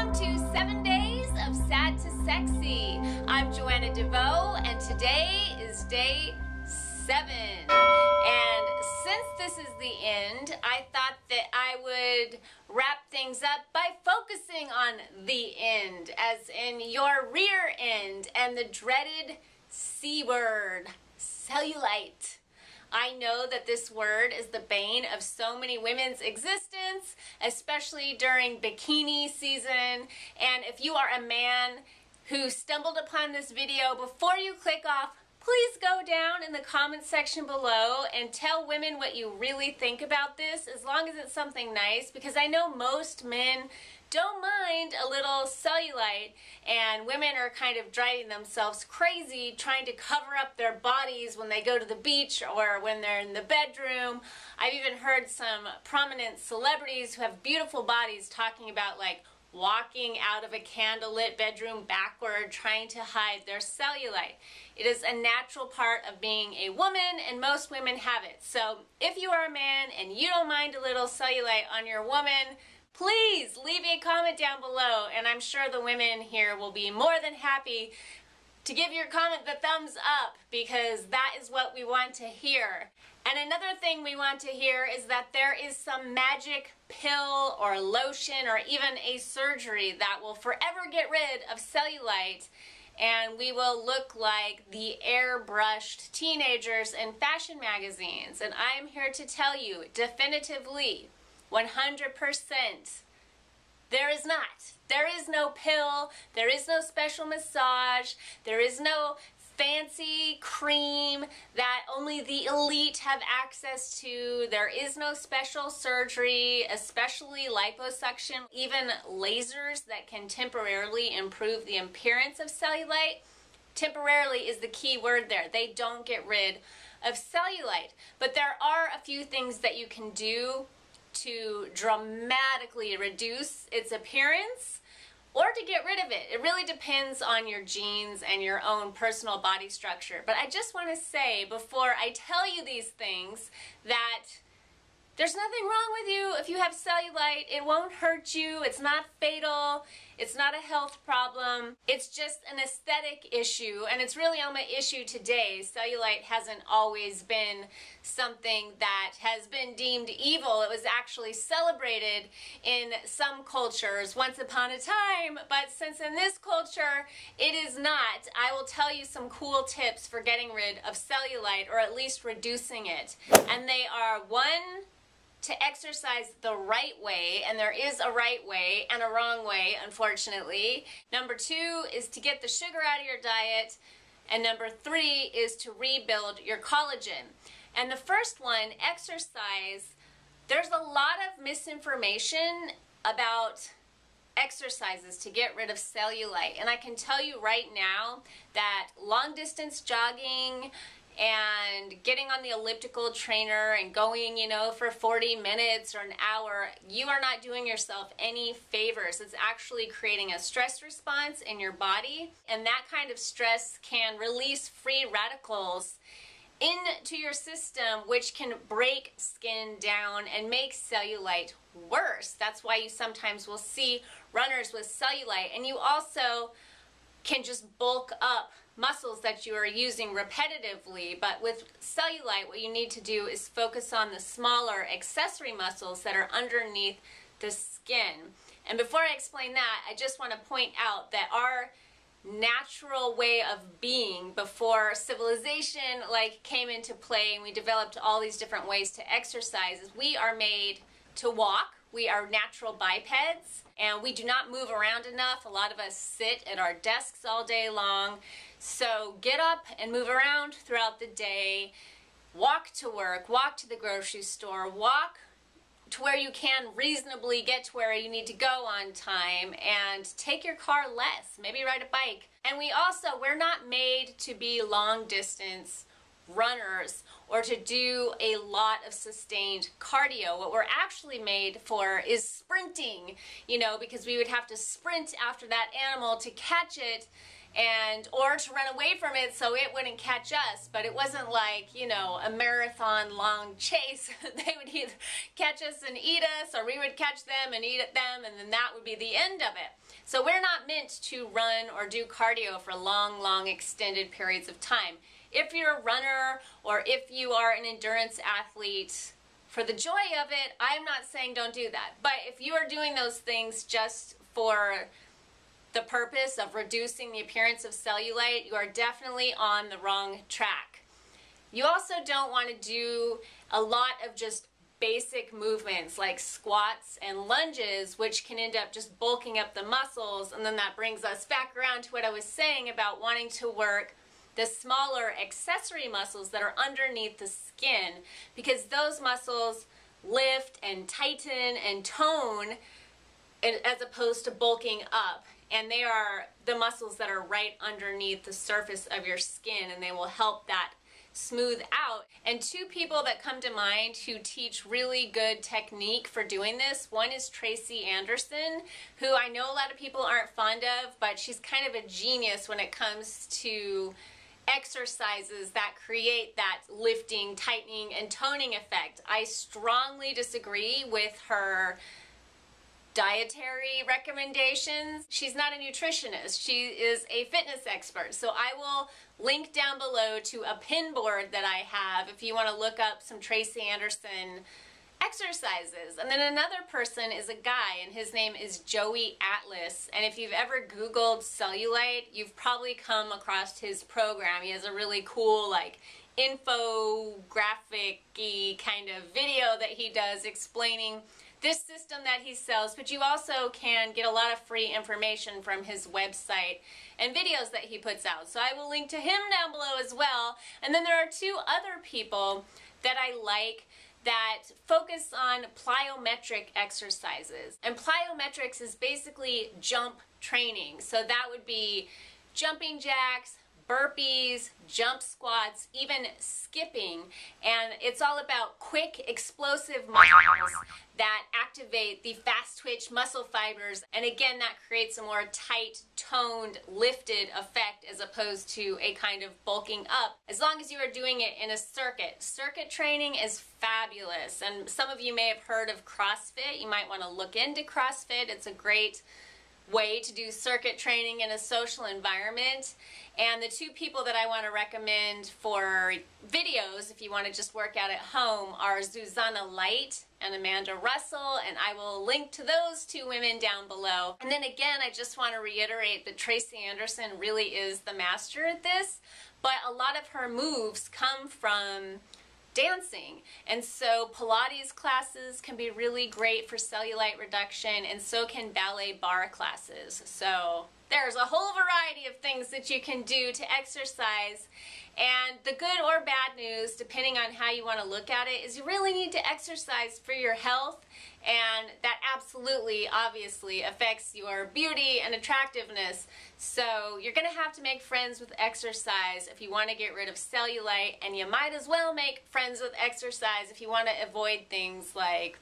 Welcome to 7 Days of Sad to Sexy. I'm Joanna DeVoe, and today is day 7. And since this is the end, I thought that I would wrap things up by focusing on the end, as in your rear end and the dreaded C word, cellulite. I know that this word is the bane of so many women's existence, especially during bikini season. And if you are a man who stumbled upon this video, before you click off, please go down in the comment section below and tell women what you really think about this, as long as it's something nice, because I know most men don't mind a little cellulite, and women are kind of driving themselves crazy trying to cover up their bodies when they go to the beach or when they're in the bedroom. I've even heard some prominent celebrities who have beautiful bodies talking about like walking out of a candlelit bedroom backward trying to hide their cellulite. It is a natural part of being a woman, and most women have it. So if you are a man and you don't mind a little cellulite on your woman, please leave a comment down below, and I'm sure the women here will be more than happy to give your comment the thumbs up, because that is what we want to hear. And another thing we want to hear is that there is some magic pill or lotion or even a surgery that will forever get rid of cellulite, and we will look like the airbrushed teenagers in fashion magazines. And I'm here to tell you definitively, 100%, there is not. There is no pill, there is no special massage, there is no fancy cream that only the elite have access to. There is no special surgery, especially liposuction, even lasers that can temporarily improve the appearance of cellulite. Temporarily is the key word there. They don't get rid of cellulite. But there are a few things that you can do to dramatically reduce its appearance or to get rid of it. It really depends on your genes and your own personal body structure. But I just want to say, before I tell you these things, that there's nothing wrong with you if you have cellulite. It won't hurt you. It's not fatal. It's not a health problem. It's just an aesthetic issue, and it's really on my issue today. Cellulite hasn't always been something that has been deemed evil. It was actually celebrated in some cultures once upon a time, but since in this culture it is not, I will tell you some cool tips for getting rid of cellulite, or at least reducing it. And they are: 1, to exercise the right way, and there is a right way and a wrong way, unfortunately. Number 2 is to get the sugar out of your diet. And number 3 is to rebuild your collagen. And the first one, exercise, there's a lot of misinformation about exercises to get rid of cellulite. And I can tell you right now that long distance jogging and getting on the elliptical trainer and going, for 40 minutes or an hour, you are not doing yourself any favors. It's actually creating a stress response in your body, and that kind of stress can release free radicals into your system, which can break skin down and make cellulite worse. That's why you sometimes will see runners with cellulite, and you also can just bulk up muscles that you are using repetitively. But with cellulite, what you need to do is focus on the smaller accessory muscles that are underneath the skin. And before I explain that, I just want to point out that our natural way of being before civilization came into play and we developed all these different ways to exercise is we are made to walk. We are natural bipeds, and we do not move around enough. A lot of us sit at our desks all day long. So get up and move around throughout the day. Walk to work, walk to the grocery store, walk to where you can reasonably get to where you need to go on time, and take your car less, maybe ride a bike. And we're not made to be long distance runners or to do a lot of sustained cardio. What we're actually made for is sprinting, because we would have to sprint after that animal to catch it, or to run away from it so it wouldn't catch us. But it wasn't like, a marathon long chase. They would either catch us and eat us, or we would catch them and eat at them, and then that would be the end of it. So we're not meant to run or do cardio for long extended periods of time. If you're a runner or if you are an endurance athlete, for the joy of it, I'm not saying don't do that. But if you are doing those things just for the purpose of reducing the appearance of cellulite, you are definitely on the wrong track. You also don't want to do a lot of just basic movements like squats and lunges, which can end up just bulking up the muscles. And then that brings us back around to what I was saying about wanting to work the smaller accessory muscles that are underneath the skin, because those muscles lift and tighten and tone as opposed to bulking up. And they are the muscles that are right underneath the surface of your skin, and they will help that smooth out. And two people that come to mind who teach really good technique for doing this, one is Tracy Anderson, who I know a lot of people aren't fond of, but she's kind of a genius when it comes to exercises that create that lifting, tightening, and toning effect. I strongly disagree with her dietary recommendations. She's not a nutritionist. She is a fitness expert. So I will link down below to a pin board that I have if you want to look up some Tracy Anderson exercises. And then another person is a guy, and his name is Joey Atlas. And if you've ever Googled cellulite, you've probably come across his program. He has a really cool, like, infographic-y kind of video that he does explaining this system that he sells, but you also can get a lot of free information from his website and videos that he puts out. So I will link to him down below as well. And then there are two other people that I like that focus on plyometric exercises. And plyometrics is basically jump training. So that would be jumping jacks, burpees, jump squats, even skipping. And it's all about quick, explosive muscles that activate the fast twitch muscle fibers. And again, that creates a more tight, toned, lifted effect as opposed to a kind of bulking up, as long as you are doing it in a circuit. Circuit training is fabulous. And some of you may have heard of CrossFit. You might want to look into CrossFit. It's a great way to do circuit training in a social environment. And the two people that I want to recommend for videos, if you want to just work out at home, are Cellulite and Amanda Russell, and I will link to those two women down below. And then again, I just want to reiterate that Tracy Anderson really is the master at this, but a lot of her moves come from dancing. And so Pilates classes can be really great for cellulite reduction, and so can ballet bar classes. So there's a whole variety of things that you can do to exercise. And the good or bad news, depending on how you want to look at it, is you really need to exercise for your health, and that absolutely, obviously, affects your beauty and attractiveness. So you're going to have to make friends with exercise if you want to get rid of cellulite, and you might as well make friends with exercise if you want to avoid things like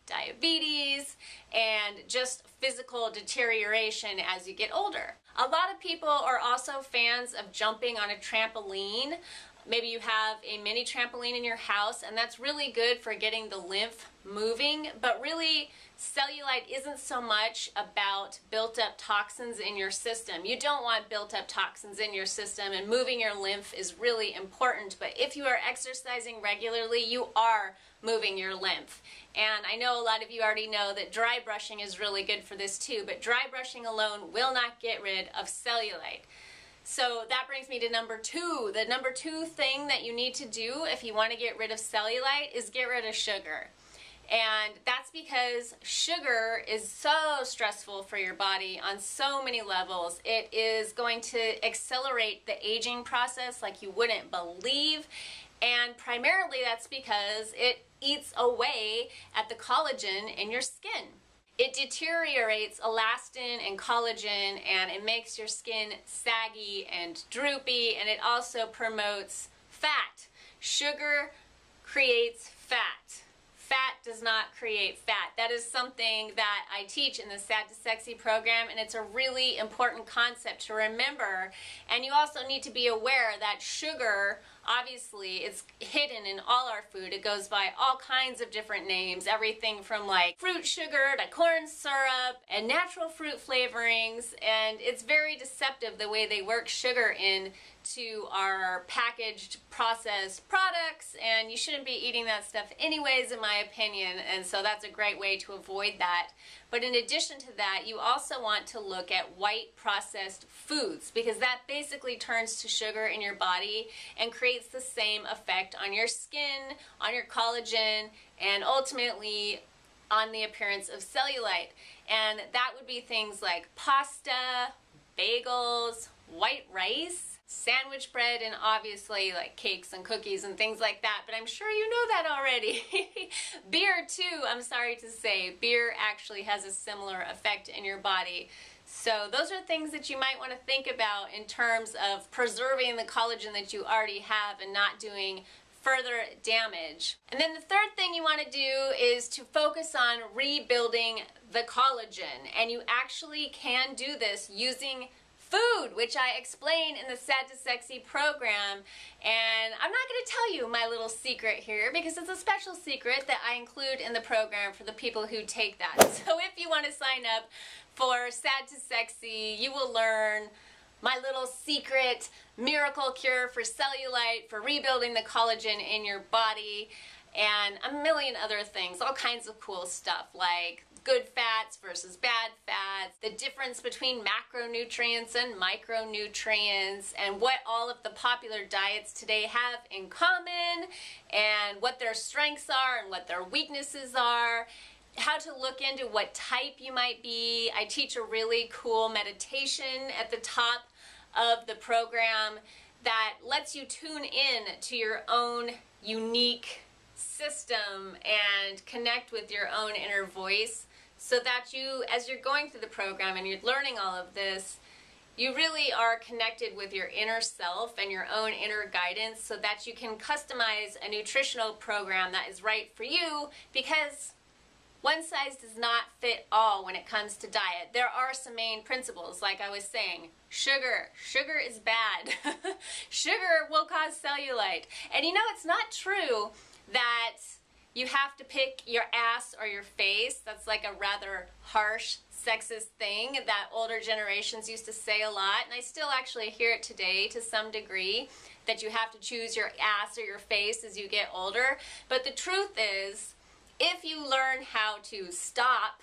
diabetes and just physical deterioration as you get older. A lot of people are also fans of jumping on a trampoline. Maybe you have a mini trampoline in your house, and that's really good for getting the lymph moving, but really cellulite isn't so much about built-up toxins in your system. You don't want built-up toxins in your system, and moving your lymph is really important, but if you are exercising regularly, you are moving your lymph. And I know a lot of you already know that dry brushing is really good for this too, but dry brushing alone will not get rid of cellulite. So that brings me to number two. The number two thing that you need to do if you want to get rid of cellulite is get rid of sugar. And that's because sugar is so stressful for your body on so many levels. It is going to accelerate the aging process like you wouldn't believe. And primarily that's because it eats away at the collagen in your skin. It deteriorates elastin and collagen, and it makes your skin saggy and droopy, and it also promotes fat. Sugar creates fat. Fat does not create fat. That is something that I teach in the Sad to Sexy program, and it's a really important concept to remember. And you also need to be aware that sugar obviously it's hidden in all our food. It goes by all kinds of different names, everything from like fruit sugar to corn syrup and natural fruit flavorings, and it's very deceptive the way they work sugar into our packaged processed products, and you shouldn't be eating that stuff anyways, in my opinion, and so that's a great way to avoid that. But in addition to that, you also want to look at white processed foods, because that basically turns to sugar in your body and creates the same effect on your skin, on your collagen, and ultimately on the appearance of cellulite. And that would be things like pasta, bagels, white rice, sandwich bread, and obviously like cakes and cookies and things like that, but I'm sure you know that already. Beer too, I'm sorry to say, beer actually has a similar effect in your body. So those are things that you might want to think about in terms of preserving the collagen that you already have and not doing further damage. And then the third thing you want to do is to focus on rebuilding the collagen, and you actually can do this using food, which I explain in the Sad to Sexy program. And I'm not going to tell you my little secret here because it's a special secret that I include in the program for the people who take that. So if you want to sign up for Sad to Sexy, you will learn my little secret miracle cure for cellulite, for rebuilding the collagen in your body, and a million other things, all kinds of cool stuff like good fats versus bad fats, the difference between macronutrients and micronutrients, and what all of the popular diets today have in common, and what their strengths are and what their weaknesses are, how to look into what type you might be. I teach a really cool meditation at the top of the program that lets you tune in to your own unique system and connect with your own inner voice, so that you, as you're going through the program and you're learning all of this, you really are connected with your inner self and your own inner guidance, so that you can customize a nutritional program that is right for you, because one size does not fit all when it comes to diet. There are some main principles, like I was saying. Sugar is bad. Sugar will cause cellulite. And you know, it's not true that you have to pick your ass or your face. That's like a rather harsh, sexist thing that older generations used to say a lot, and I still actually hear it today to some degree, that you have to choose your ass or your face as you get older. But the truth is, if you learn how to stop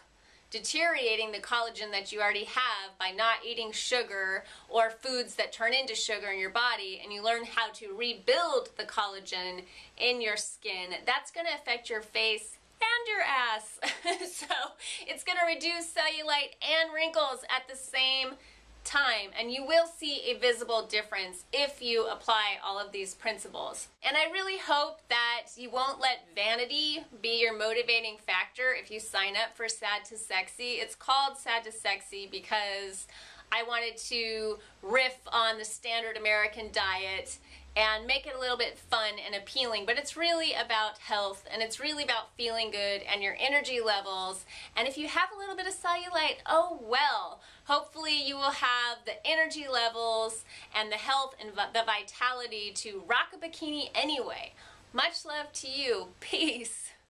deteriorating the collagen that you already have by not eating sugar or foods that turn into sugar in your body, and you learn how to rebuild the collagen in your skin, that's going to affect your face and your ass. So it's going to reduce cellulite and wrinkles at the same time, and you will see a visible difference if you apply all of these principles. And I really hope that you won't let vanity be your motivating factor if you sign up for Sad to Sexy. It's called Sad to Sexy because I wanted to riff on the standard American diet and make it a little bit fun and appealing, but it's really about health, and it's really about feeling good and your energy levels. And if you have a little bit of cellulite, oh well. Hopefully you will have the energy levels and the health and the vitality to rock a bikini anyway. Much love to you. Peace.